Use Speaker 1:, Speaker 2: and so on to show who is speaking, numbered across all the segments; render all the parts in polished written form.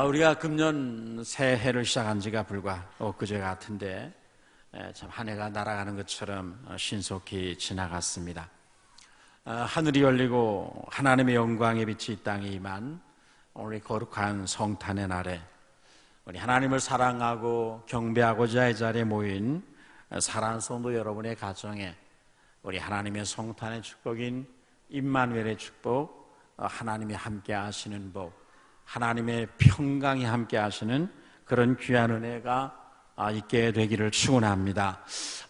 Speaker 1: 우리가 금년 새해를 시작한 지가 불과 엊그제 같은데 참 한 해가 날아가는 것처럼 신속히 지나갔습니다. 하늘이 열리고 하나님의 영광의 빛이 이 땅에 임한 오늘 거룩한 성탄의 날에 우리 하나님을 사랑하고 경배하고자 이 자리에 모인 사랑하는 성도 여러분의 가정에 우리 하나님의 성탄의 축복인 임마누엘의 축복, 하나님이 함께 하시는 복, 하나님의 평강이 함께 하시는 그런 귀한 은혜가 있게 되기를 축원합니다.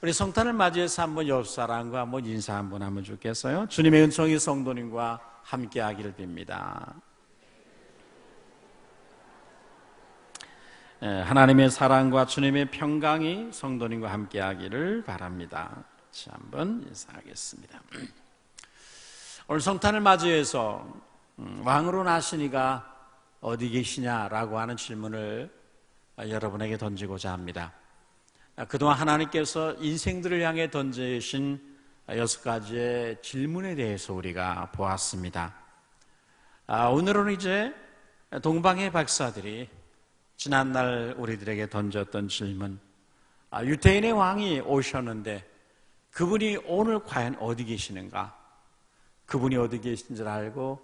Speaker 1: 우리 성탄을 맞이해서 한번 옆 사람과 한번 인사 한번 하면 좋겠어요. 주님의 은총이 성도님과 함께 하기를 빕니다. 하나님의 사랑과 주님의 평강이 성도님과 함께 하기를 바랍니다. 같이 한번 인사하겠습니다. 오늘 성탄을 맞이해서 왕으로 나시니가 어디 계시냐라고 하는 질문을 여러분에게 던지고자 합니다. 그동안 하나님께서 인생들을 향해 던지신 6가지의 질문에 대해서 우리가 보았습니다. 오늘은 이제 동방의 박사들이 지난날 우리들에게 던졌던 질문, 유대인의 왕이 오셨는데 그분이 오늘 과연 어디 계시는가? 그분이 어디 계신 줄 알고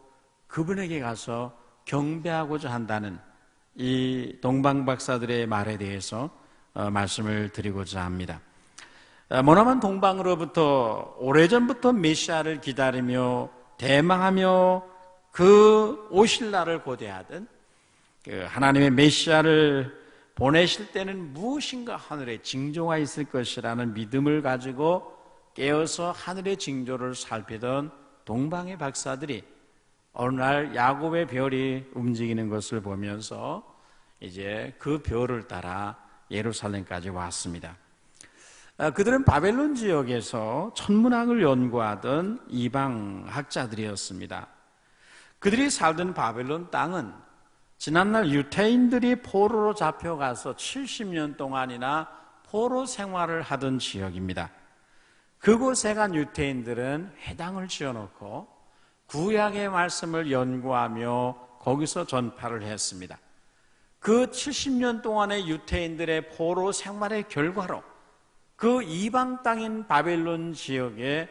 Speaker 1: 그분에게 가서 경배하고자 한다는 이 동방박사들의 말에 대해서 말씀을 드리고자 합니다. 머나먼 동방으로부터 오래전부터 메시아를 기다리며 대망하며 그 오실 날을 고대하던 그 하나님의 메시아를 보내실 때는 무엇인가 하늘에 징조가 있을 것이라는 믿음을 가지고 깨어서 하늘의 징조를 살피던 동방의 박사들이 어느 날 야곱의 별이 움직이는 것을 보면서 이제 그 별을 따라 예루살렘까지 왔습니다. 그들은 바벨론 지역에서 천문학을 연구하던 이방 학자들이었습니다. 그들이 살던 바벨론 땅은 지난날 유태인들이 포로로 잡혀가서 70년 동안이나 포로 생활을 하던 지역입니다. 그곳에 간 유태인들은 회당을 지어놓고 구약의 말씀을 연구하며 거기서 전파를 했습니다. 그 70년 동안의 유태인들의 포로 생활의 결과로 그 이방 땅인 바벨론 지역에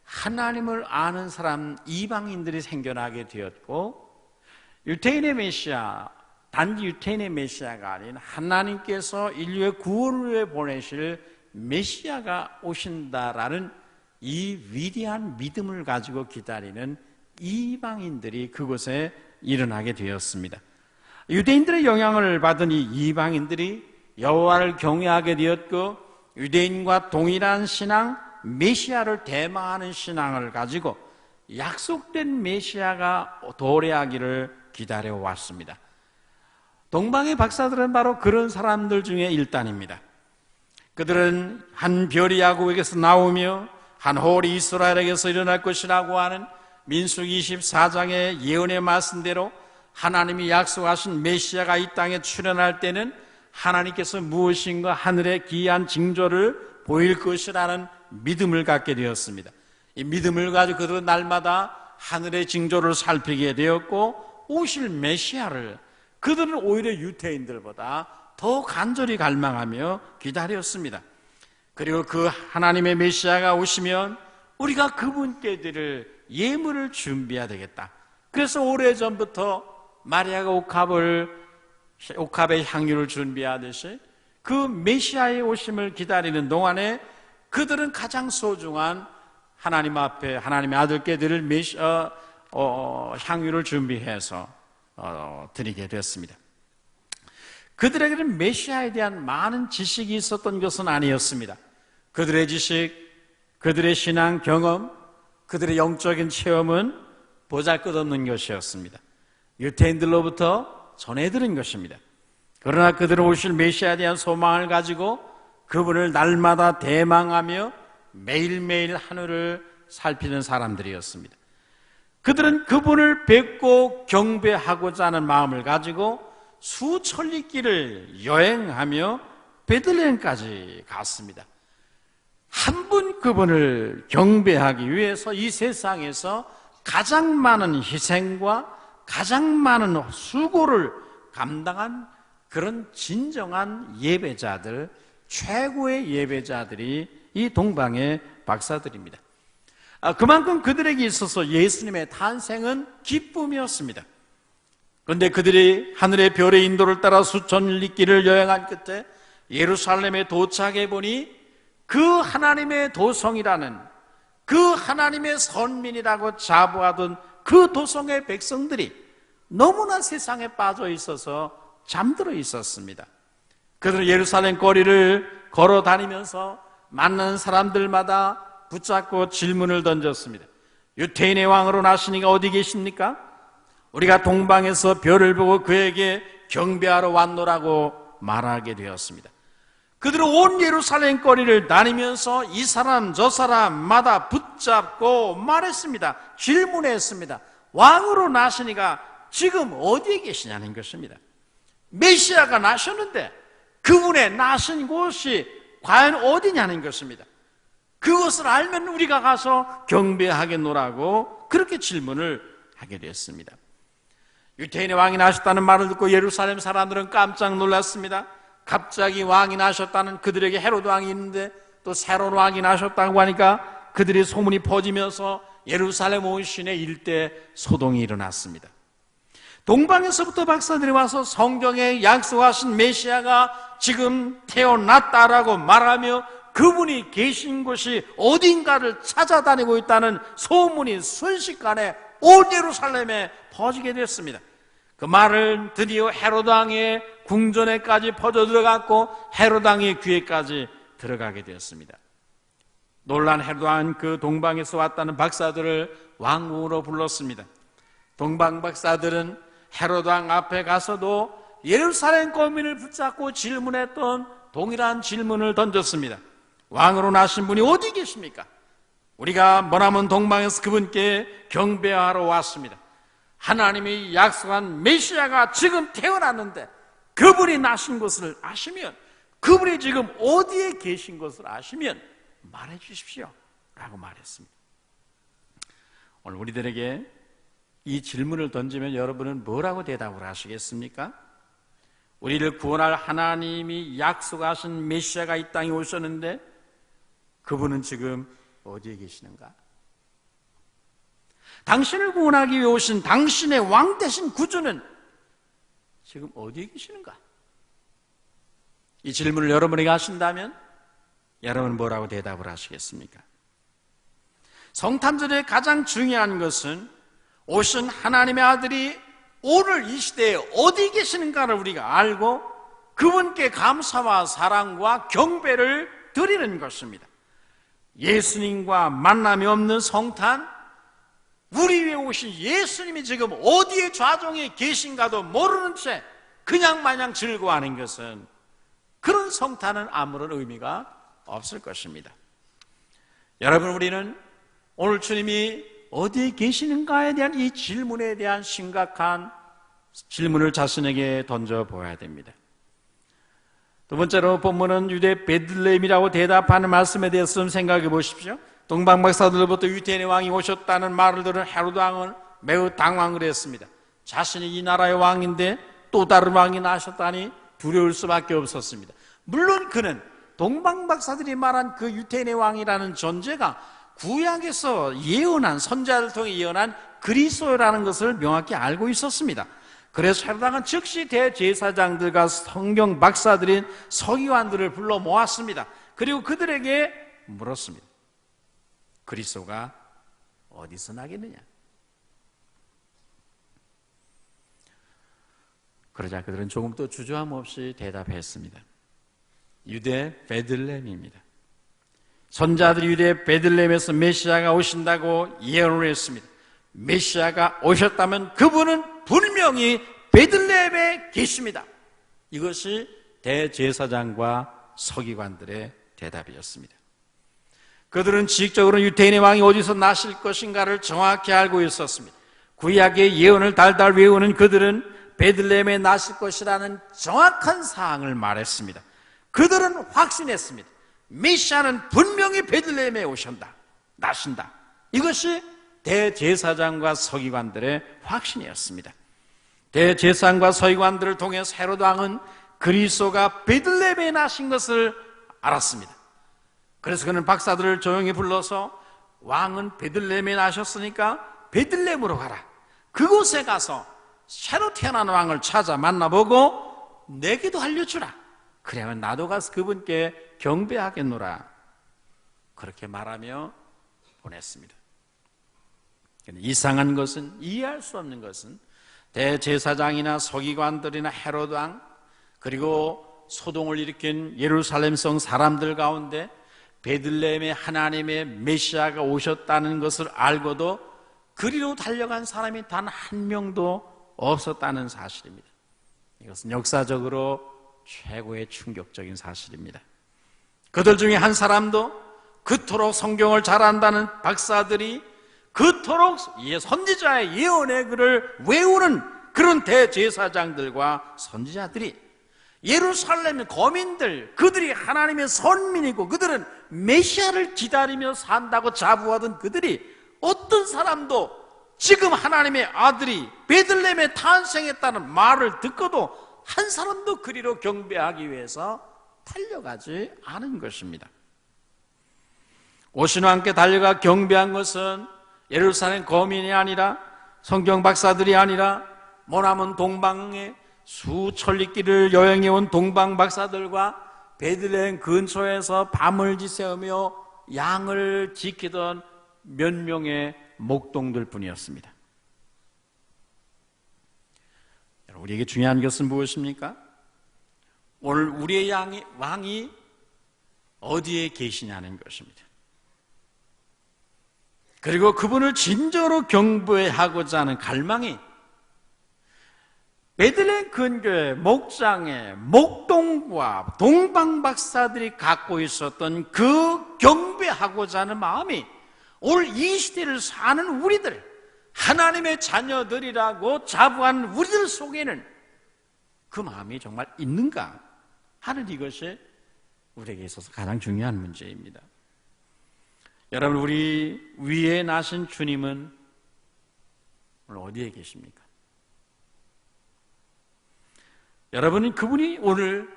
Speaker 1: 하나님을 아는 사람 이방인들이 생겨나게 되었고, 유태인의 메시아, 단지 유태인의 메시아가 아닌 하나님께서 인류의 구원을 위해 보내실 메시아가 오신다라는 이 위대한 믿음을 가지고 기다리는 이방인들이 그곳에 일어나게 되었습니다. 유대인들의 영향을 받은 이 이방인들이 여호와를 경외하게 되었고, 유대인과 동일한 신앙, 메시아를 대망하는 신앙을 가지고 약속된 메시아가 도래하기를 기다려왔습니다. 동방의 박사들은 바로 그런 사람들 중에 일단입니다. 그들은 한 별이 야곱에게서 나오며 한 홀이 이스라엘에게서 일어날 것이라고 하는 민수기 24장의 예언의 말씀대로 하나님이 약속하신 메시아가 이 땅에 출현할 때는 하나님께서 무엇인가 하늘의 기이한 징조를 보일 것이라는 믿음을 갖게 되었습니다. 이 믿음을 가지고 그들은 날마다 하늘의 징조를 살피게 되었고, 오실 메시아를 그들은 오히려 유태인들보다 더 간절히 갈망하며 기다렸습니다. 그리고 그 하나님의 메시아가 오시면 우리가 그분께 드릴 예물을 준비해야 되겠다. 그래서 오래전부터 마리아가 옥합의 향유를 준비하듯이 그 메시아의 오심을 기다리는 동안에 그들은 가장 소중한 하나님 앞에 하나님의 아들께 드릴 향유를 준비해서 드리게 됐습니다. 그들에게는 메시아에 대한 많은 지식이 있었던 것은 아니었습니다. 그들의 지식, 그들의 신앙 경험, 그들의 영적인 체험은 보잘것없는 것이었습니다. 유태인들로부터 전해 들은 것입니다. 그러나 그들은 오실 메시아에 대한 소망을 가지고 그분을 날마다 대망하며 매일매일 하늘을 살피는 사람들이었습니다. 그들은 그분을 뵙고 경배하고자 하는 마음을 가지고 수천리 길을 여행하며 베들레헴까지 갔습니다. 한 분 그분을 경배하기 위해서 이 세상에서 가장 많은 희생과 가장 많은 수고를 감당한 그런 진정한 예배자들, 최고의 예배자들이 이 동방의 박사들입니다. 그만큼 그들에게 있어서 예수님의 탄생은 기쁨이었습니다. 그런데 그들이 하늘의 별의 인도를 따라 수천 리길을 여행한 끝에 예루살렘에 도착해 보니 그 하나님의 도성이라는, 그 하나님의 선민이라고 자부하던 그 도성의 백성들이 너무나 세상에 빠져 있어서 잠들어 있었습니다. 그들은 예루살렘 거리를 걸어 다니면서 만나는 사람들마다 붙잡고 질문을 던졌습니다. 유태인의 왕으로 나시니가 어디 계십니까? 우리가 동방에서 별을 보고 그에게 경배하러 왔노라고 말하게 되었습니다. 그들은 온 예루살렘 거리를 다니면서 이 사람 저 사람마다 붙잡고 말했습니다. 질문했습니다. 왕으로 나시니가 지금 어디에 계시냐는 것입니다. 메시아가 나셨는데 그분의 나신 곳이 과연 어디냐는 것입니다. 그것을 알면 우리가 가서 경배하겠노라고 그렇게 질문을 하게 됐습니다. 유태인의 왕이 나셨다는 말을 듣고 예루살렘 사람들은 깜짝 놀랐습니다. 갑자기 왕이 나셨다는, 그들에게 헤로드 왕이 있는데 또 새로운 왕이 나셨다고 하니까 그들의 소문이 퍼지면서 예루살렘 온 시내 일대 소동이 일어났습니다. 동방에서부터 박사들이 와서 성경에 약속하신 메시아가 지금 태어났다라고 말하며 그분이 계신 곳이 어딘가를 찾아다니고 있다는 소문이 순식간에 온 예루살렘에 퍼지게 됐습니다. 그 말을 드디어 헤로드 왕의 궁전에까지 퍼져 들어갔고 헤로드 왕의 귀에까지 들어가게 되었습니다. 놀란 헤로드 왕은 그 동방에서 왔다는 박사들을 왕궁으로 불렀습니다. 동방 박사들은 헤로드 왕 앞에 가서도 예루살렘 거민을 붙잡고 질문했던 동일한 질문을 던졌습니다. 왕으로 나신 분이 어디 계십니까? 우리가 머나먼 동방에서 그분께 경배하러 왔습니다. 하나님이 약속한 메시아가 지금 태어났는데 그분이 나신 것을 아시면, 그분이 지금 어디에 계신 것을 아시면 말해 주십시오 라고 말했습니다. 오늘 우리들에게 이 질문을 던지면 여러분은 뭐라고 대답을 하시겠습니까? 우리를 구원할 하나님이 약속하신 메시아가 이 땅에 오셨는데 그분은 지금 어디에 계시는가? 당신을 구원하기 위해 오신 당신의 왕 되신 구주는 지금 어디에 계시는가? 이 질문을 여러분에게 하신다면 여러분은 뭐라고 대답을 하시겠습니까? 성탄절의 가장 중요한 것은 오신 하나님의 아들이 오늘 이 시대에 어디 계시는가를 우리가 알고 그분께 감사와 사랑과 경배를 드리는 것입니다. 예수님과 만남이 없는 성탄, 우리 위에 오신 예수님이 지금 어디에 좌종에 계신가도 모르는 채 그냥 마냥 즐거워하는 것은, 그런 성탄은 아무런 의미가 없을 것입니다. 여러분, 우리는 오늘 주님이 어디에 계시는가에 대한 이 질문에 대한 심각한 질문을 자신에게 던져보아야 됩니다. 두 번째로 본문은 유대 베들레헴이라고 대답하는 말씀에 대해서 좀 생각해 보십시오. 동방 박사들로부터 유태인의 왕이 오셨다는 말을 들은 헤로드 왕은 매우 당황을 했습니다. 자신이 이 나라의 왕인데 또 다른 왕이 나셨다니 두려울 수밖에 없었습니다. 물론 그는 동방 박사들이 말한 그 유태인의 왕이라는 존재가 구약에서 예언한, 선지자를 통해 예언한 그리스도라는 것을 명확히 알고 있었습니다. 그래서 헤로드 왕은 즉시 대제사장들과 성경 박사들인 서기관들을 불러 모았습니다. 그리고 그들에게 물었습니다. 그리스도가 어디서 나겠느냐? 그러자 그들은 조금 또 주저함 없이 대답했습니다. 유대 베들레헴입니다. 선자들이 유대 베들레헴에서 메시아가 오신다고 예언을 했습니다. 메시아가 오셨다면 그분은 분명히 베들레헴에 계십니다. 이것이 대제사장과 서기관들의 대답이었습니다. 그들은 지식적으로 유태인의 왕이 어디서 나실 것인가를 정확히 알고 있었습니다. 구약의 예언을 달달 외우는 그들은 베들레헴에 나실 것이라는 정확한 사항을 말했습니다. 그들은 확신했습니다. 메시아는 분명히 베들레헴에 오신다, 나신다. 이것이 대제사장과 서기관들의 확신이었습니다. 대제사장과 서기관들을 통해서 헤롯 왕은 그리스도가 베들레헴에 나신 것을 알았습니다. 그래서 그는 박사들을 조용히 불러서 왕은 베들레헴에 나셨으니까 베들레헴으로 가라. 그곳에 가서 새로 태어난 왕을 찾아 만나보고 내게도 알려주라. 그러면 나도 가서 그분께 경배하겠노라. 그렇게 말하며 보냈습니다. 이상한 것은, 이해할 수 없는 것은 대제사장이나 서기관들이나 헤롯 왕, 그리고 소동을 일으킨 예루살렘 성 사람들 가운데 베들레헴에 하나님의 메시아가 오셨다는 것을 알고도 그리로 달려간 사람이 단 한 명도 없었다는 사실입니다. 이것은 역사적으로 최고의 충격적인 사실입니다. 그들 중에 한 사람도 그토록 성경을 잘 안다는 박사들이 그토록 선지자의 예언의 글을 외우는 그런 대제사장들과 선지자들이 예루살렘의 거민들, 그들이 하나님의 선민이고 그들은 메시아를 기다리며 산다고 자부하던 그들이 어떤 사람도 지금 하나님의 아들이 베들레헴에 탄생했다는 말을 듣고도 한 사람도 그리로 경배하기 위해서 달려가지 않은 것입니다. 오신과 함께 달려가 경배한 것은 예루살렘 거민이 아니라 성경 박사들이 아니라 머나먼 동방의 수천리길을 여행해온 동방 박사들과 베들레헴 근처에서 밤을 지새우며 양을 지키던 몇 명의 목동들 뿐이었습니다. 우리에게 중요한 것은 무엇입니까? 오늘 우리의 왕이 어디에 계시냐는 것입니다. 그리고 그분을 진정으로 경배하고자 하는 갈망이 베들레헴 근교의 목장의 목동과 동방 박사들이 갖고 있었던 그 경배하고자 하는 마음이 오늘 이 시대를 사는 우리들, 하나님의 자녀들이라고 자부하는 우리들 속에는 그 마음이 정말 있는가 하는 이것이 우리에게 있어서 가장 중요한 문제입니다. 여러분, 우리 위에 나신 주님은 오늘 어디에 계십니까? 여러분은 그분이 오늘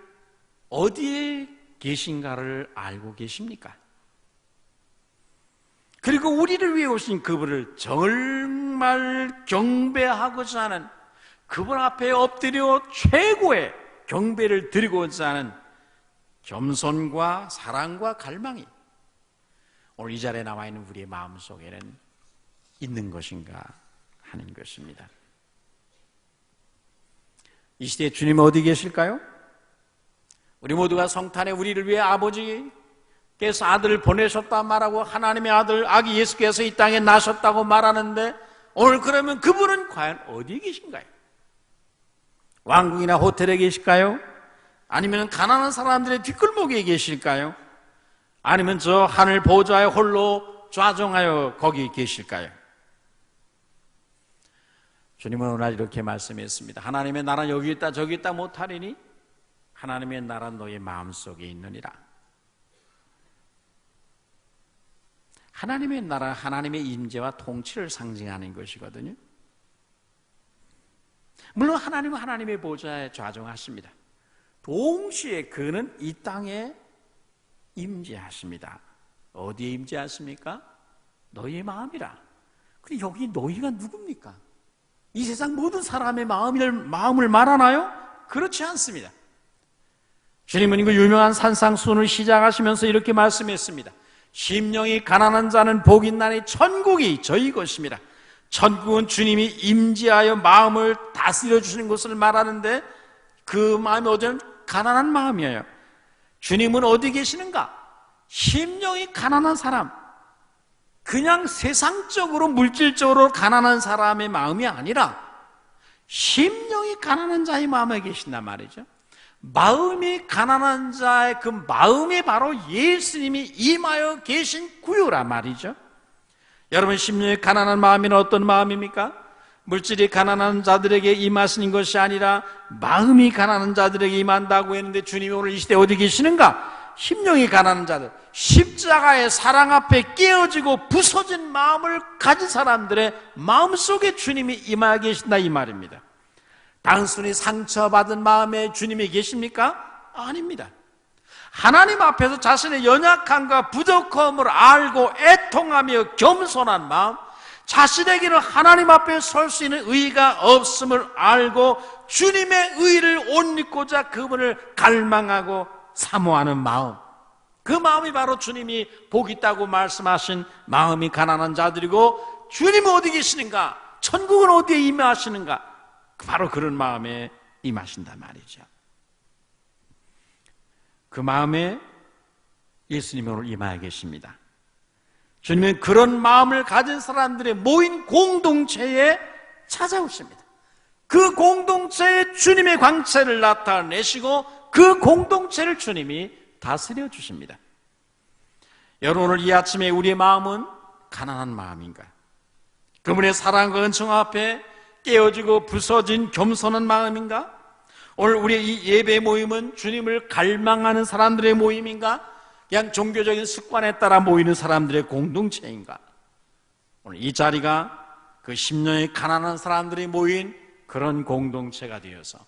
Speaker 1: 어디에 계신가를 알고 계십니까? 그리고 우리를 위해 오신 그분을 정말 경배하고자 하는, 그분 앞에 엎드려 최고의 경배를 드리고자 하는 겸손과 사랑과 갈망이 오늘 이 자리에 나와 있는 우리의 마음속에는 있는 것인가 하는 것입니다. 이 시대에 주님 어디 계실까요? 우리 모두가 성탄에 우리를 위해 아버지께서 아들을 보내셨다 말하고 하나님의 아들 아기 예수께서 이 땅에 나셨다고 말하는데 오늘 그러면 그분은 과연 어디에 계신가요? 왕궁이나 호텔에 계실까요? 아니면 가난한 사람들의 뒷골목에 계실까요? 아니면 저 하늘 보좌에 홀로 좌정하여 거기 계실까요? 주님은 오늘 이렇게 말씀했습니다. 하나님의 나라 여기 있다 저기 있다 못하리니 하나님의 나라 너희 마음속에 있느니라. 하나님의 나라, 하나님의 임재와 통치를 상징하는 것이거든요. 물론 하나님은 하나님의 보좌에 좌정하십니다. 동시에 그는 이 땅에 임재하십니다. 어디에 임재하십니까? 너희의 마음이라. 근데 여기 너희가 누굽니까? 이 세상 모든 사람의 마음을 말하나요? 그렇지 않습니다. 주님은 그 유명한 산상수훈을 시작하시면서 이렇게 말씀했습니다. 심령이 가난한 자는 복이 있나니 천국이 저희 것입니다. 천국은 주님이 임재하여 마음을 다스려 주시는 것을 말하는데 그 마음이 어디는 가난한 마음이에요. 주님은 어디 계시는가? 심령이 가난한 사람, 그냥 세상적으로 물질적으로 가난한 사람의 마음이 아니라 심령이 가난한 자의 마음에 계신단 말이죠. 마음이 가난한 자의 그 마음이 바로 예수님이 임하여 계신 구유란 말이죠. 여러분, 심령이 가난한 마음이는 어떤 마음입니까? 물질이 가난한 자들에게 임하시는 것이 아니라 마음이 가난한 자들에게 임한다고 했는데 주님이 오늘 이 시대에 어디 계시는가? 심령이 가난한 자들, 십자가의 사랑 앞에 깨어지고 부서진 마음을 가진 사람들의 마음속에 주님이 임하여 계신다 이 말입니다. 단순히 상처받은 마음에 주님이 계십니까? 아닙니다. 하나님 앞에서 자신의 연약함과 부족함을 알고 애통하며 겸손한 마음, 자신에게는 하나님 앞에 설 수 있는 의의가 없음을 알고 주님의 의의를 옷 입고자 그분을 갈망하고 사모하는 마음, 그 마음이 바로 주님이 복 있다고 말씀하신 마음이 가난한 자들이고, 주님은 어디 계시는가? 천국은 어디에 임하시는가? 바로 그런 마음에 임하신단 말이죠. 그 마음에 예수님이 오늘 임하여 계십니다. 주님은 그런 마음을 가진 사람들의 모인 공동체에 찾아오십니다. 그 공동체에 주님의 광채를 나타내시고 그 공동체를 주님이 다스려 주십니다. 여러분, 오늘 이 아침에 우리의 마음은 가난한 마음인가? 그분의 사랑과 은총 앞에 깨어지고 부서진 겸손한 마음인가? 오늘 우리의 이 예배 모임은 주님을 갈망하는 사람들의 모임인가? 그냥 종교적인 습관에 따라 모이는 사람들의 공동체인가? 오늘 이 자리가 그 심령이 가난한 사람들이 모인 그런 공동체가 되어서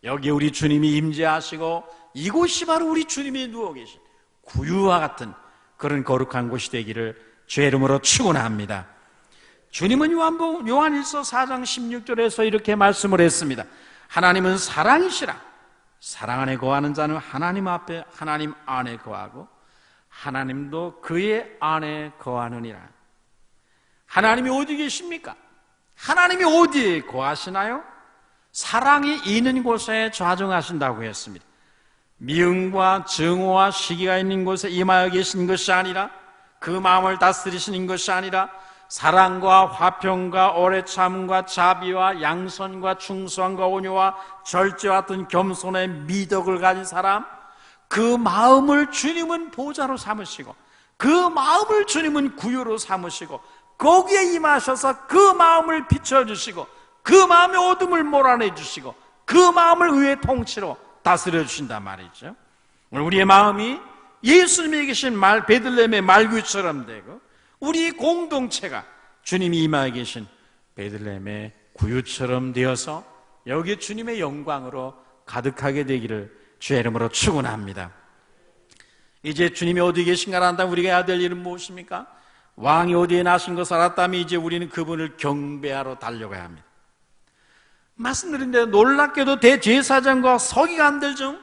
Speaker 1: 여기 우리 주님이 임재하시고 이곳이 바로 우리 주님이 누워 계신 구유와 같은 그런 거룩한 곳이 되기를 주의 이름으로 축원합니다. 주님은 요한일서 4장 16절에서 이렇게 말씀을 했습니다. 하나님은 사랑이시라. 사랑 안에 거하는 자는 하나님 안에 거하고 하나님도 그의 안에 거하느니라. 하나님이 어디 계십니까? 하나님이 어디에 거하시나요? 사랑이 있는 곳에 좌정하신다고 했습니다. 미움과 증오와 시기가 있는 곳에 임하여 계신 것이 아니라, 그 마음을 다스리시는 것이 아니라 사랑과 화평과 오래 참음과 자비와 양선과 충성과 온유와 절제와 같은 겸손의 미덕을 가진 사람, 그 마음을 주님은 보좌로 삼으시고 그 마음을 주님은 구유로 삼으시고 거기에 임하셔서 그 마음을 비춰주시고 그 마음의 어둠을 몰아내주시고 그 마음을 의의 통치로 다스려 주신단 말이죠. 우리의 마음이 예수님이 계신 베들레헴의 말구처럼 되고 우리 공동체가 주님이 임하여 계신 베들레헴의 구유처럼 되어서 여기 주님의 영광으로 가득하게 되기를 주의 이름으로 축원합니다. 이제 주님이 어디 계신가 한다면 우리가 해야 될 일은 무엇입니까? 왕이 어디에 나신 것을 알았다면 이제 우리는 그분을 경배하러 달려가야 합니다. 말씀드린 대로 놀랍게도 대제사장과 서기관들 중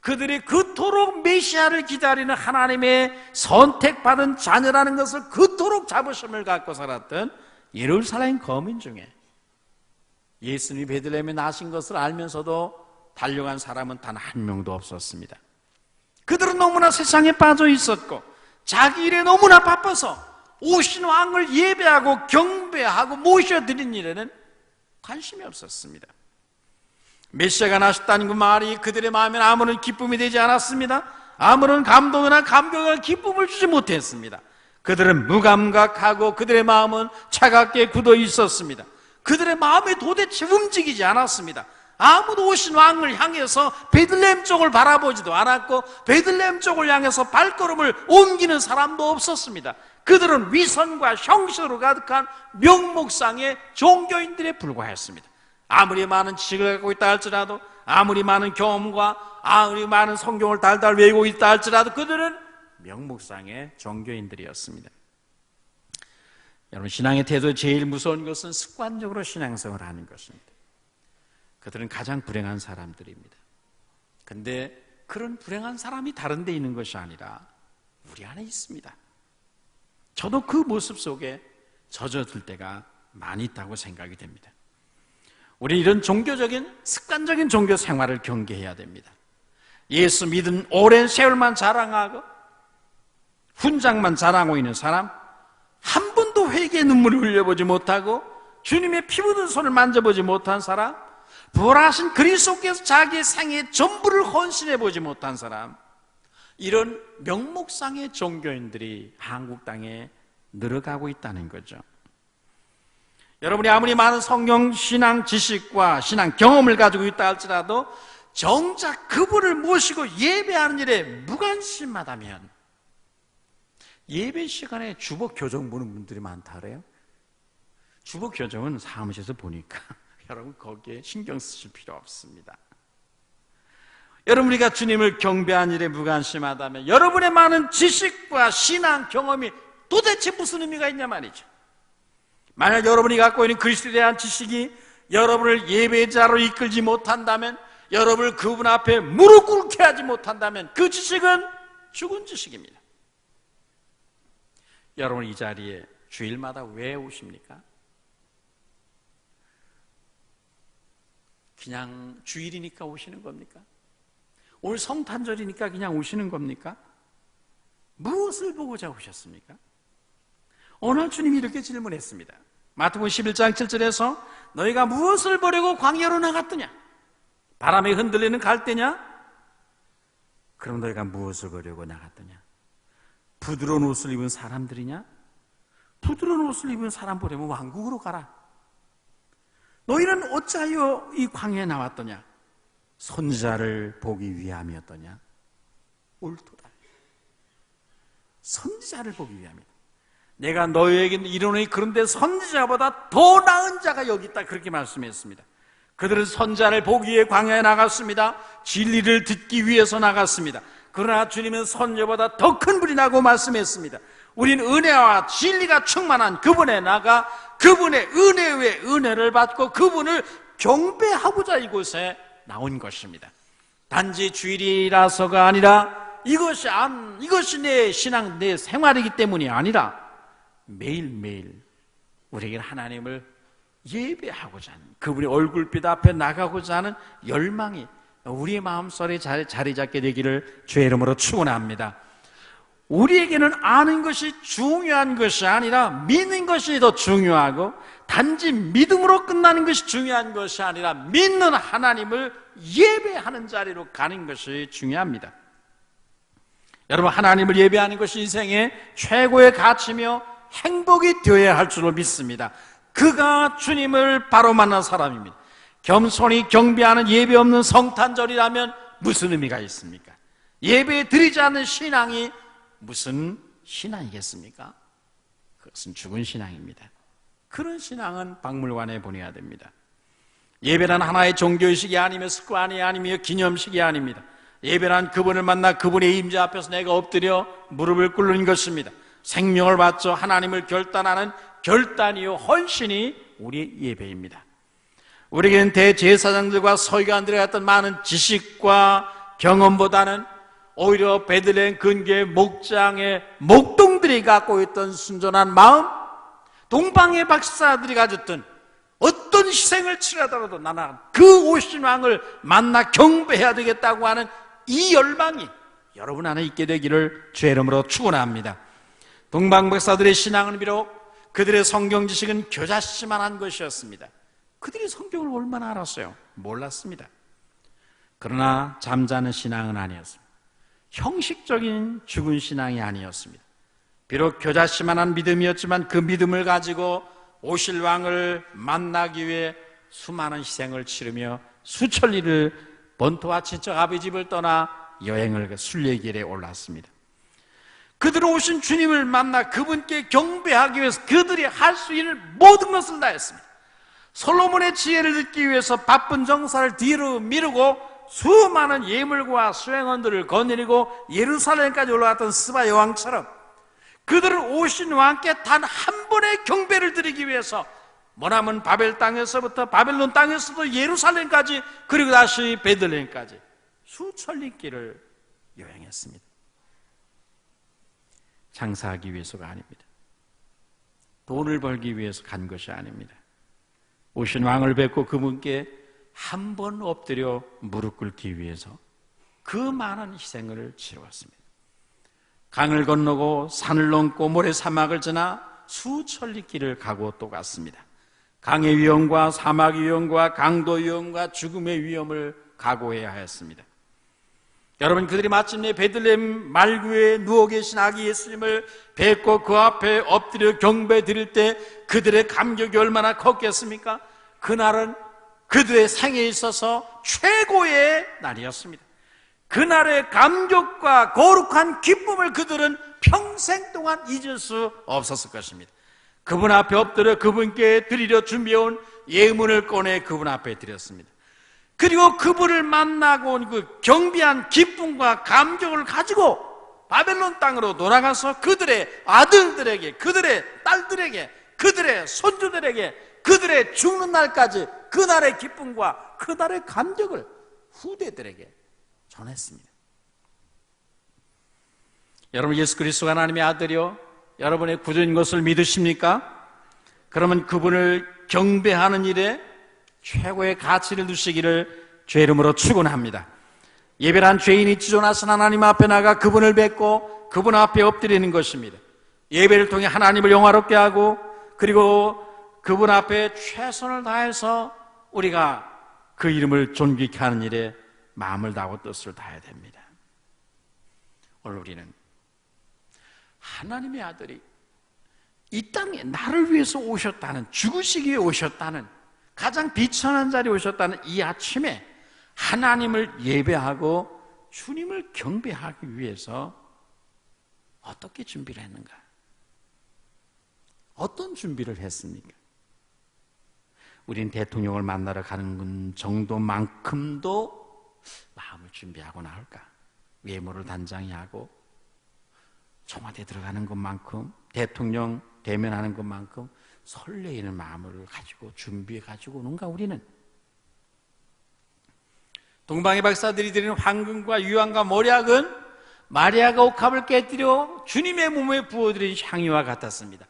Speaker 1: 그들이 그토록 메시아를 기다리는 하나님의 선택받은 자녀라는 것을 그토록 자부심을 갖고 살았던 예루살렘 거민 중에 예수님이 베들레헴에 나신 것을 알면서도 달려간 사람은 단 한 명도 없었습니다. 그들은 너무나 세상에 빠져 있었고 자기 일에 너무나 바빠서 오신 왕을 예배하고 경배하고 모셔드린 일에는 관심이 없었습니다. 메시아가 나셨다는 그 말이 그들의 마음에 아무런 기쁨이 되지 않았습니다. 아무런 감동이나 감격이나 기쁨을 주지 못했습니다. 그들은 무감각하고 그들의 마음은 차갑게 굳어 있었습니다. 그들의 마음이 도대체 움직이지 않았습니다. 아무도 오신 왕을 향해서 베들레헴 쪽을 바라보지도 않았고 베들레헴 쪽을 향해서 발걸음을 옮기는 사람도 없었습니다. 그들은 위선과 형식으로 가득한 명목상의 종교인들에 불과했습니다. 아무리 많은 지식을 갖고 있다 할지라도, 아무리 많은 경험과 아무리 많은 성경을 달달 외우고 있다 할지라도 그들은 명목상의 종교인들이었습니다. 여러분, 신앙의 태도에 제일 무서운 것은 습관적으로 신앙생활을 하는 것입니다. 그들은 가장 불행한 사람들입니다. 근데 그런 불행한 사람이 다른 데 있는 것이 아니라 우리 안에 있습니다. 저도 그 모습 속에 젖어들 때가 많이 있다고 생각이 됩니다. 우리 이런 종교적인 습관적인 종교 생활을 경계해야 됩니다. 예수 믿은 오랜 세월만 자랑하고 훈장만 자랑하고 있는 사람, 한 번도 회개의 눈물을 흘려보지 못하고 주님의 피 묻은 손을 만져보지 못한 사람, 부활하신 그리스도께서 자기의 생애 전부를 헌신해보지 못한 사람, 이런 명목상의 종교인들이 한국 땅에 늘어가고 있다는 거죠. 여러분이 아무리 많은 성경 신앙 지식과 신앙 경험을 가지고 있다 할지라도 정작 그분을 모시고 예배하는 일에 무관심하다면 예배 시간에 주보 교정 보는 분들이 많다 그래요. 주보 교정은 사무실에서 보니까 여러분 거기에 신경 쓰실 필요 없습니다. 여러분 우리가 주님을 경배한 일에 무관심하다면 여러분의 많은 지식과 신앙 경험이 도대체 무슨 의미가 있냐 말이죠. 만약 여러분이 갖고 있는 그리스도에 대한 지식이 여러분을 예배자로 이끌지 못한다면, 여러분을 그분 앞에 무릎 꿇게 하지 못한다면 그 지식은 죽은 지식입니다. 여러분 이 자리에 주일마다 왜 오십니까? 그냥 주일이니까 오시는 겁니까? 오늘 성탄절이니까 그냥 오시는 겁니까? 무엇을 보고자 오셨습니까? 오늘 주님이 이렇게 질문했습니다. 마태복음 11장 7절에서 너희가 무엇을 보려고 광야로 나갔더냐? 바람에 흔들리는 갈대냐? 그럼 너희가 무엇을 보려고 나갔더냐? 부드러운 옷을 입은 사람들이냐? 부드러운 옷을 입은 사람 보려면 왕국으로 가라. 너희는 어찌하여 이 광야에 나왔더냐? 선지자를 보기 위함이었더냐? 옳도다. 선지자를 보기 위함이다. 내가 너희에게 이르노니 그런데 선지자보다 더 나은 자가 여기 있다, 그렇게 말씀했습니다. 그들은 선지자를 보기 위해 광야에 나갔습니다. 진리를 듣기 위해서 나갔습니다. 그러나 주님은 선지자보다 더 큰 불이 나고 말씀했습니다. 우리는 은혜와 진리가 충만한 그분에 나가 그분의 은혜 위에 은혜를 받고 그분을 경배하고자 이곳에 나온 것입니다. 단지 주일이라서가 아니라 이것이 내 신앙, 내 생활이기 때문이 아니라 매일매일 우리에게 하나님을 예배하고자 하는, 그분의 얼굴빛 앞에 나가고자 하는 열망이 우리의 마음속에 자리 잡게 되기를 주의 이름으로 축원합니다. 우리에게는 아는 것이 중요한 것이 아니라 믿는 것이 더 중요하고, 단지 믿음으로 끝나는 것이 중요한 것이 아니라 믿는 하나님을 예배하는 자리로 가는 것이 중요합니다. 여러분, 하나님을 예배하는 것이 인생의 최고의 가치며 행복이 되어야 할 줄로 믿습니다. 그가 주님을 바로 만난 사람입니다. 겸손히 경배하는 예배 없는 성탄절이라면 무슨 의미가 있습니까? 예배 드리지 않는 신앙이 무슨 신앙이겠습니까? 그것은 죽은 신앙입니다. 그런 신앙은 박물관에 보내야 됩니다. 예배란 하나의 종교의식이 아니며 습관이 아니며 기념식이 아닙니다. 예배란 그분을 만나 그분의 임재 앞에서 내가 엎드려 무릎을 꿇는 것입니다. 생명을 바쳐 하나님을 결단하는 결단이요 헌신이 우리의 예배입니다. 우리에게는 대제사장들과 서기관들이 갖던 많은 지식과 경험보다는 오히려 베들레헴 근교의 목장의 목동들이 갖고 있던 순전한 마음, 동방의 박사들이 가졌던 어떤 희생을 치르더라도 나는 그 오신 왕을 만나 경배해야 되겠다고 하는 이 열망이 여러분 안에 있게 되기를 주의 이름으로 축원합니다. 동방 박사들의 신앙은 비록 그들의 성경 지식은 겨자씨만한 것이었습니다. 그들이 성경을 얼마나 알았어요? 몰랐습니다. 그러나 잠자는 신앙은 아니었습니다. 형식적인 죽은 신앙이 아니었습니다. 비록 겨자씨만한 믿음이었지만 그 믿음을 가지고 오실 왕을 만나기 위해 수많은 희생을 치르며 수천리를 본토와 친척 아버지 집을 떠나 여행을 순례길에 올랐습니다. 그들은 오신 주님을 만나 그분께 경배하기 위해서 그들이 할 수 있는 모든 것을 다했습니다. 솔로몬의 지혜를 듣기 위해서 바쁜 정사를 뒤로 미루고 수많은 예물과 수행원들을 거느리고 예루살렘까지 올라갔던 스바 여왕처럼 그들은 오신 왕께 단 한 번의 경배를 드리기 위해서 머나먼 바벨 땅에서부터 바벨론 땅에서도 예루살렘까지 그리고 다시 베들레헴까지 수천리 길을 여행했습니다. 장사하기 위해서가 아닙니다. 돈을 벌기 위해서 간 것이 아닙니다. 오신 왕을 뵙고 그분께 한 번 엎드려 무릎 꿇기 위해서 그 많은 희생을 치루었습니다. 강을 건너고 산을 넘고 모래사막을 지나 수천리 길을 가고 또 갔습니다. 강의 위험과 사막의 위험과 강도 위험과 죽음의 위험을 각오해야 하였습니다. 여러분, 그들이 마침내 베들레헴 말구에 누워 계신 아기 예수님을 뵙고 그 앞에 엎드려 경배 드릴 때 그들의 감격이 얼마나 컸겠습니까? 그날은 그들의 생에 있어서 최고의 날이었습니다. 그날의 감격과 거룩한 기쁨을 그들은 평생 동안 잊을 수 없었을 것입니다. 그분 앞에 엎드려 그분께 드리려 준비해온 예물을 꺼내 그분 앞에 드렸습니다. 그리고 그분을 만나고 온 그 경비한 기쁨과 감격을 가지고 바벨론 땅으로 돌아가서 그들의 아들들에게, 그들의 딸들에게, 그들의 손주들에게, 그들의 죽는 날까지 그날의 기쁨과 그날의 감격을 후대들에게 전했습니다. 여러분, 예수 그리스도가 하나님의 아들이요 여러분의 구주인 것을 믿으십니까? 그러면 그분을 경배하는 일에 최고의 가치를 두시기를 주의 이름으로 축원합니다. 예배란 죄인이 지존하신 하나님 앞에 나가 그분을 뵙고 그분 앞에 엎드리는 것입니다. 예배를 통해 하나님을 영화롭게 하고 그리고 그분 앞에 최선을 다해서 우리가 그 이름을 존귀케 하는 일에 마음을 다하고 뜻을 다해야 됩니다. 오늘 우리는 하나님의 아들이 이 땅에 나를 위해서 오셨다는, 죽으시기 위해 오셨다는, 가장 비천한 자리에 오셨다는 이 아침에 하나님을 예배하고 주님을 경배하기 위해서 어떻게 준비를 했는가? 어떤 준비를 했습니까? 우린 대통령을 만나러 가는 정도만큼도 마음을 준비하고 나올까? 외모를 단장히 하고 청와대 들어가는 것만큼, 대통령 대면하는 것만큼 설레이는 마음을 가지고 준비해 가지고 오는가 우리는? 동방의 박사들이 드리는 황금과 유황과 몰약은 마리아가 옥합을 깨뜨려 주님의 몸에 부어드린 향유와 같았습니다.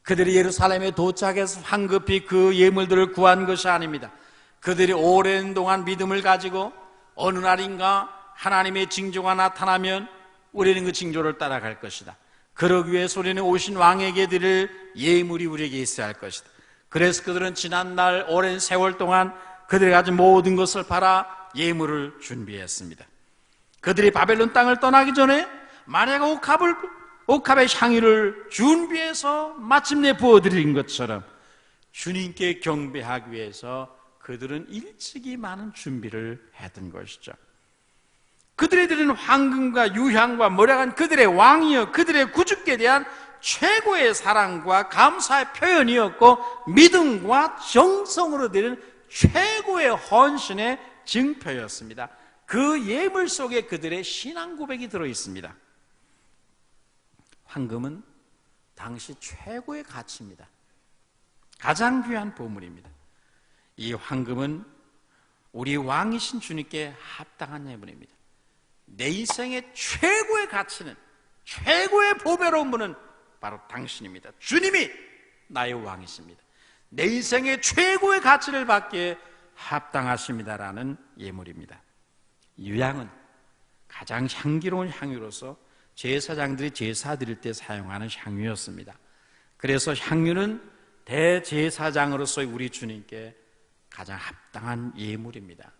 Speaker 1: 그들이 예루살렘에 도착해서 황급히 그 예물들을 구한 것이 아닙니다. 그들이 오랜 동안 믿음을 가지고 어느 날인가 하나님의 징조가 나타나면 우리는 그 징조를 따라갈 것이다. 그러기 위해서 우리는 오신 왕에게 드릴 예물이 우리에게 있어야 할 것이다. 그래서 그들은 지난날 오랜 세월 동안 그들이 가진 모든 것을 팔아 예물을 준비했습니다. 그들이 바벨론 땅을 떠나기 전에 마리아가 옥합의 향유를 준비해서 마침내 부어드린 것처럼 주님께 경배하기 위해서 그들은 일찍이 많은 준비를 했던 것이죠. 그들이 드리는 황금과 유향과 몰약은 그들의 왕이여 그들의 구주께 대한 최고의 사랑과 감사의 표현이었고 믿음과 정성으로 드리는 최고의 헌신의 증표였습니다. 그 예물 속에 그들의 신앙 고백이 들어있습니다. 황금은 당시 최고의 가치입니다. 가장 귀한 보물입니다. 이 황금은 우리 왕이신 주님께 합당한 예물입니다. 내 인생의 최고의 가치는, 최고의 보배로운 분은 바로 당신입니다. 주님이 나의 왕이십니다. 내 인생의 최고의 가치를 받기에 합당하십니다라는 예물입니다. 유향은 가장 향기로운 향유로서 제사장들이 제사 드릴 때 사용하는 향유였습니다. 그래서 향유는 대제사장으로서의 우리 주님께 가장 합당한 예물입니다.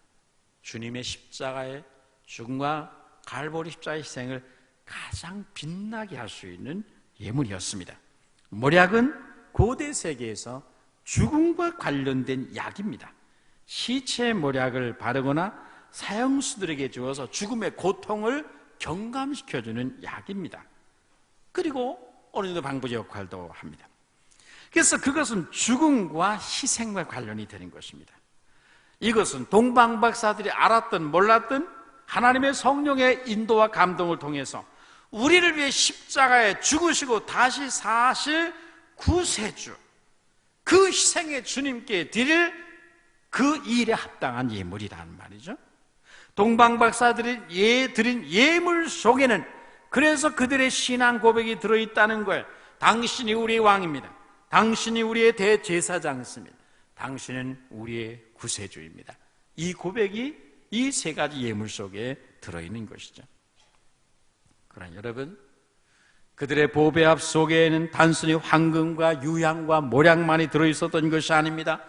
Speaker 1: 주님의 십자가의 죽음과 갈보리 십자가의 희생을 가장 빛나게 할 수 있는 예물이었습니다. 몰약은 고대 세계에서 죽음과 관련된 약입니다. 시체의 몰약을 바르거나 사형수들에게 주어서 죽음의 고통을 경감시켜주는 약입니다. 그리고 어느 정도 방부제 역할도 합니다. 그래서 그것은 죽음과 희생과 관련이 되는 것입니다. 이것은 동방박사들이 알았든 몰랐든 하나님의 성령의 인도와 감동을 통해서 우리를 위해 십자가에 죽으시고 다시 사실 구세주, 그 희생의 주님께 드릴 그 일에 합당한 예물이라는 말이죠. 동방박사들이 드린 예물 속에는 그래서 그들의 신앙 고백이 들어있다는 걸, 당신이 우리의 왕입니다. 당신이 우리의 대제사장이십니다. 당신은 우리의 구세주입니다. 이 고백이 이 세 가지 예물 속에 들어있는 것이죠. 그러나 여러분, 그들의 보배합 속에는 단순히 황금과 유향과 몰약만이 들어있었던 것이 아닙니다.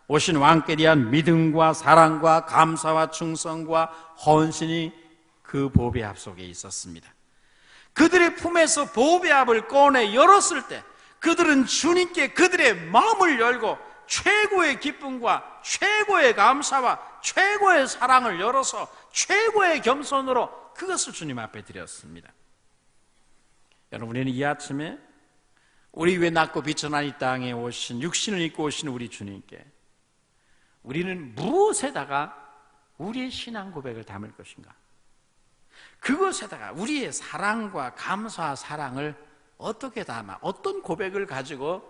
Speaker 1: 오신 왕께 대한 믿음과 사랑과 감사와 충성과 헌신이 그 보배합 속에 있었습니다. 그들의 품에서 보배합을 꺼내 열었을 때 그들은 주님께 그들의 마음을 열고 최고의 기쁨과 최고의 감사와 최고의 사랑을 열어서 최고의 겸손으로 그것을 주님 앞에 드렸습니다. 여러분, 우리는 이 아침에 우리 위에 낮고 비천한 이 땅에 오신, 육신을 입고 오신 우리 주님께 우리는 무엇에다가 우리의 신앙 고백을 담을 것인가? 그것에다가 우리의 사랑과 감사와 사랑을 어떻게 담아, 어떤 고백을 가지고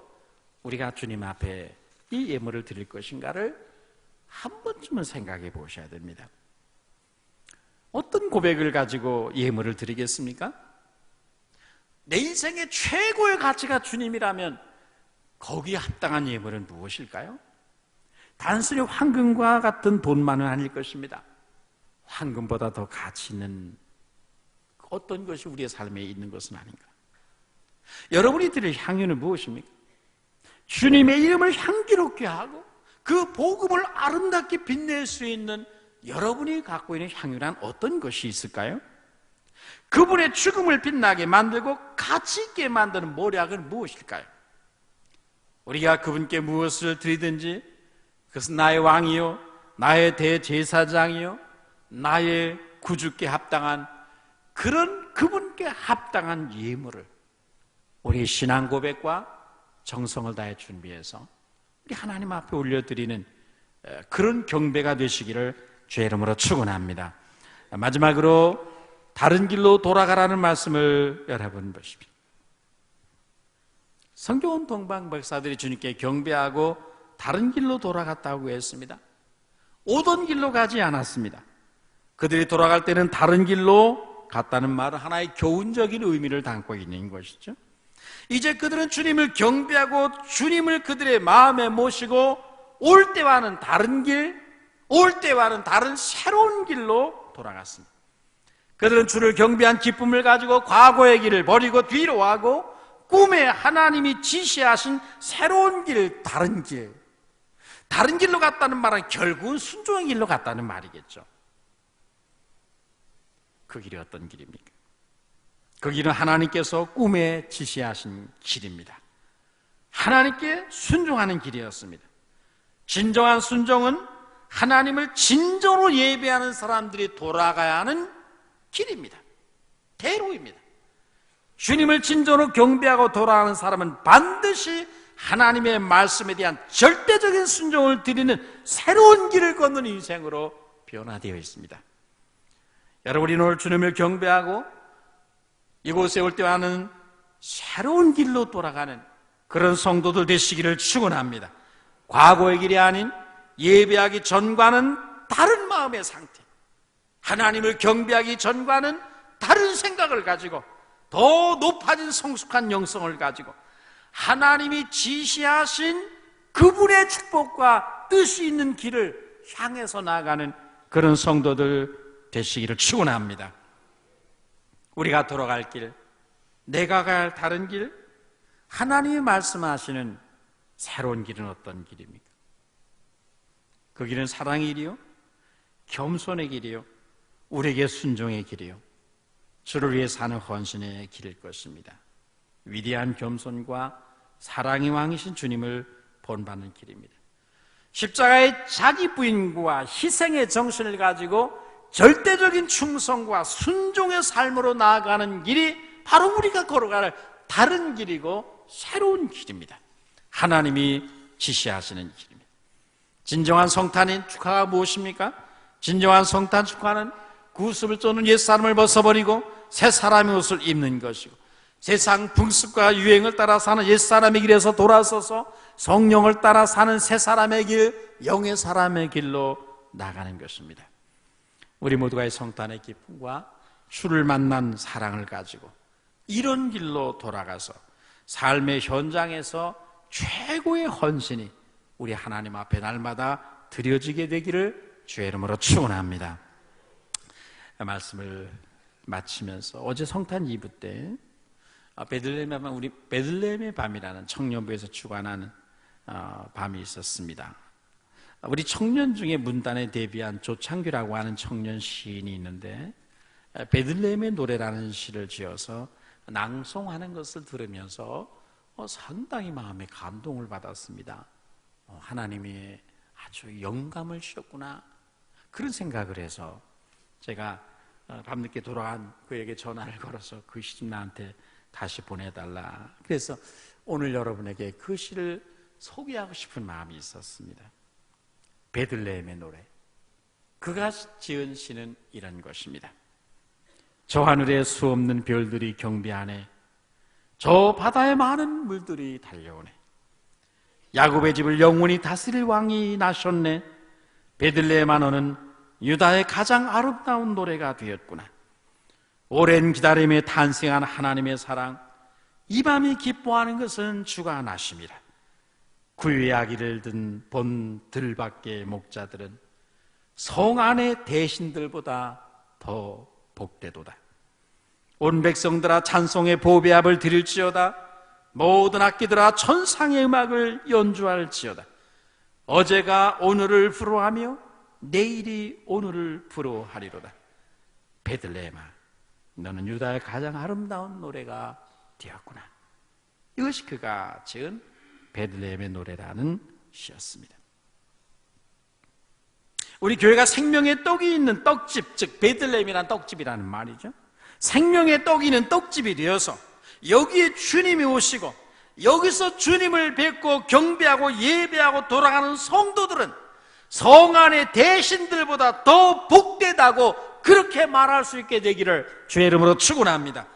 Speaker 1: 우리가 주님 앞에 이 예물을 드릴 것인가를 한 번쯤은 생각해 보셔야 됩니다. 어떤 고백을 가지고 예물을 드리겠습니까? 내 인생의 최고의 가치가 주님이라면 거기에 합당한 예물은 무엇일까요? 단순히 황금과 같은 돈만은 아닐 것입니다. 황금보다 더 가치 있는 어떤 것이 우리의 삶에 있는 것은 아닌가? 여러분이 드릴 향유는 무엇입니까? 주님의 이름을 향기롭게 하고 그 복음을 아름답게 빛낼 수 있는 여러분이 갖고 있는 향유란 어떤 것이 있을까요? 그분의 죽음을 빛나게 만들고 가치 있게 만드는 모략은 무엇일까요? 우리가 그분께 무엇을 드리든지 그것은 나의 왕이요, 나의 대제사장이요, 나의 구주께 합당한 그런 그분께 합당한 예물을 우리 신앙 고백과 정성을 다해 준비해서 우리 하나님 앞에 올려드리는 그런 경배가 되시기를 주의 이름으로 축원합니다. 마지막으로 다른 길로 돌아가라는 말씀을 여러분 보십시오. 성경원 동방 박사들이 주님께 경배하고 다른 길로 돌아갔다고 했습니다. 오던 길로 가지 않았습니다. 그들이 돌아갈 때는 다른 길로 갔다는 말은 하나의 교훈적인 의미를 담고 있는 것이죠. 이제 그들은 주님을 경배하고 주님을 그들의 마음에 모시고 올 때와는 다른 길, 올 때와는 다른 새로운 길로 돌아갔습니다. 그들은 주를 경배한 기쁨을 가지고 과거의 길을 버리고 뒤로 하고 꿈에 하나님이 지시하신 새로운 길, 다른 길로 갔다는 말은 결국은 순종의 길로 갔다는 말이겠죠. 그 길이 어떤 길입니까? 그 길은 하나님께서 꿈에 지시하신 길입니다. 하나님께 순종하는 길이었습니다. 진정한 순종은 하나님을 진정으로 예배하는 사람들이 돌아가야 하는 길입니다. 대로입니다. 주님을 진정으로 경배하고 돌아가는 사람은 반드시 하나님의 말씀에 대한 절대적인 순종을 드리는 새로운 길을 걷는 인생으로 변화되어 있습니다. 여러분이 오늘 주님을 경배하고 이곳에 올 때와는 새로운 길로 돌아가는 그런 성도들 되시기를 축원합니다. 과거의 길이 아닌 예배하기 전과는 다른 마음의 상태, 하나님을 경배하기 전과는 다른 생각을 가지고 더 높아진 성숙한 영성을 가지고 하나님이 지시하신 그분의 축복과 뜻이 있는 길을 향해서 나아가는 그런 성도들 되시기를 축원합니다. 우리가 돌아갈 길, 내가 갈 다른 길, 하나님이 말씀하시는 새로운 길은 어떤 길입니까? 그 길은 사랑의 길이요, 겸손의 길이요, 우리에게 순종의 길이요, 주를 위해 사는 헌신의 길일 것입니다. 위대한 겸손과 사랑의 왕이신 주님을 본받는 길입니다. 십자가의 자기 부인과 희생의 정신을 가지고 절대적인 충성과 순종의 삶으로 나아가는 길이 바로 우리가 걸어갈 다른 길이고 새로운 길입니다. 하나님이 지시하시는 길입니다. 진정한 성탄인 축하가 무엇입니까? 진정한 성탄 축하는 구습을 쫓는 옛사람을 벗어버리고 새 사람의 옷을 입는 것이고 세상 풍습과 유행을 따라 사는 옛사람의 길에서 돌아서서 성령을 따라 사는 새 사람의 길, 영의 사람의 길로 나가는 것입니다. 우리 모두가 이 성탄의 기쁨과 주를 만난 사랑을 가지고 이런 길로 돌아가서 삶의 현장에서 최고의 헌신이 우리 하나님 앞에 날마다 드려지게 되기를 주의 이름으로 축원합니다. 말씀을 마치면서 어제 성탄 2부 때 베들레헴의 밤이라는 청년부에서 주관하는 밤이 있었습니다. 우리 청년 중에 문단에 데뷔한 조창규라고 하는 청년 시인이 있는데 베들레헴의 노래라는 시를 지어서 낭송하는 것을 들으면서 상당히 마음에 감동을 받았습니다. 하나님이 아주 영감을 주셨구나 그런 생각을 해서 제가 밤늦게 돌아간 그에게 전화를 걸어서 그 시 좀 나한테 다시 보내달라. 그래서 오늘 여러분에게 그 시를 소개하고 싶은 마음이 있었습니다. 베들레헴의 노래. 그가 지은 시는 이런 것입니다. 저 하늘에 수없는 별들이 경배하네. 저 바다에 많은 물들이 달려오네. 야곱의 집을 영원히 다스릴 왕이 나셨네. 베들레헴 너는 유다의 가장 아름다운 노래가 되었구나. 오랜 기다림에 탄생한 하나님의 사랑, 이 밤이 기뻐하는 것은 주가 나심이라. 구유야기를 든 본 들밖의 목자들은 성 안의 대신들보다 더 복되도다. 온 백성들아 찬송의 보배압을 드릴지어다. 모든 악기들아 천상의 음악을 연주할지어다. 어제가 오늘을 부러하며 내일이 오늘을 부러하리로다. 베들레헴아, 너는 유다의 가장 아름다운 노래가 되었구나. 이것이 그가 지은 베들레헴의 노래라는 시였습니다. 우리 교회가 생명의 떡이 있는 떡집, 즉 베들레헴이라는 떡집이라는 말이죠. 생명의 떡이 있는 떡집이 되어서 여기에 주님이 오시고 여기서 주님을 뵙고 경배하고 예배하고 돌아가는 성도들은 성 안의 대신들보다 더 복되다고 그렇게 말할 수 있게 되기를 주의 이름으로 축원합니다.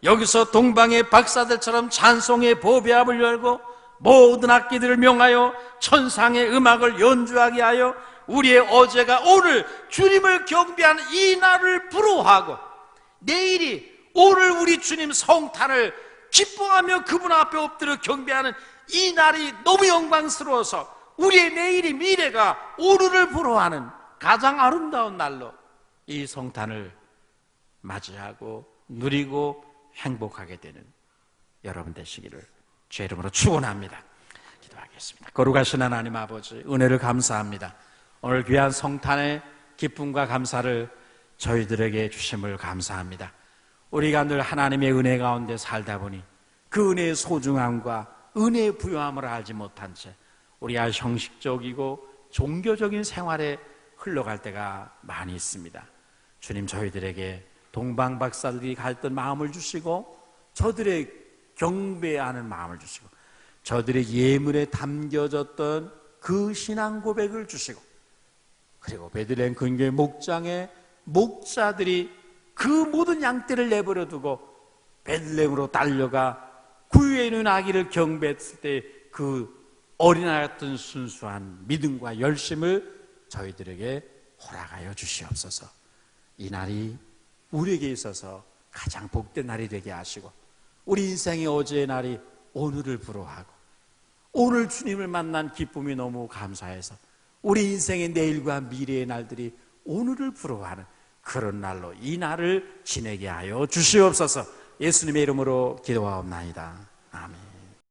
Speaker 1: 여기서 동방의 박사들처럼 찬송의 보배압을 열고 모든 악기들을 명하여 천상의 음악을 연주하게 하여 우리의 어제가 오늘 주님을 경배하는 이 날을 부러워하고 내일이 오늘 우리 주님 성탄을 기뻐하며 그분 앞에 엎드려 경배하는 이 날이 너무 영광스러워서 우리의 내일이 미래가 오늘을 부러워하는 가장 아름다운 날로 이 성탄을 맞이하고 누리고 행복하게 되는 여러분 되시기를 주의 이름으로 축원합니다. 기도하겠습니다. 거룩하신 하나님 아버지, 은혜를 감사합니다. 오늘 귀한 성탄의 기쁨과 감사를 저희들에게 주심을 감사합니다. 우리가 늘 하나님의 은혜 가운데 살다 보니 그 은혜의 소중함과 은혜의 부요함을 알지 못한 채 우리가 형식적이고 종교적인 생활에 흘러갈 때가 많이 있습니다. 주님, 저희들에게 동방박사들이 갈던 마음을 주시고 저들의 경배하는 마음을 주시고 저들의 예물에 담겨졌던 그 신앙 고백을 주시고 그리고 베들레헴 근교의 목장에 목자들이 그 모든 양떼를 내버려 두고 베들레헴으로 달려가 구유에 있는 아기를 경배했을 때 그 어린아이였던 순수한 믿음과 열심을 저희들에게 허락하여 주시옵소서. 이 날이 우리에게 있어서 가장 복된 날이 되게 하시고 우리 인생의 어제의 날이 오늘을 부러워하고 오늘 주님을 만난 기쁨이 너무 감사해서 우리 인생의 내일과 미래의 날들이 오늘을 부러워하는 그런 날로 이 날을 지내게 하여 주시옵소서. 예수님의 이름으로 기도하옵나이다. 아멘.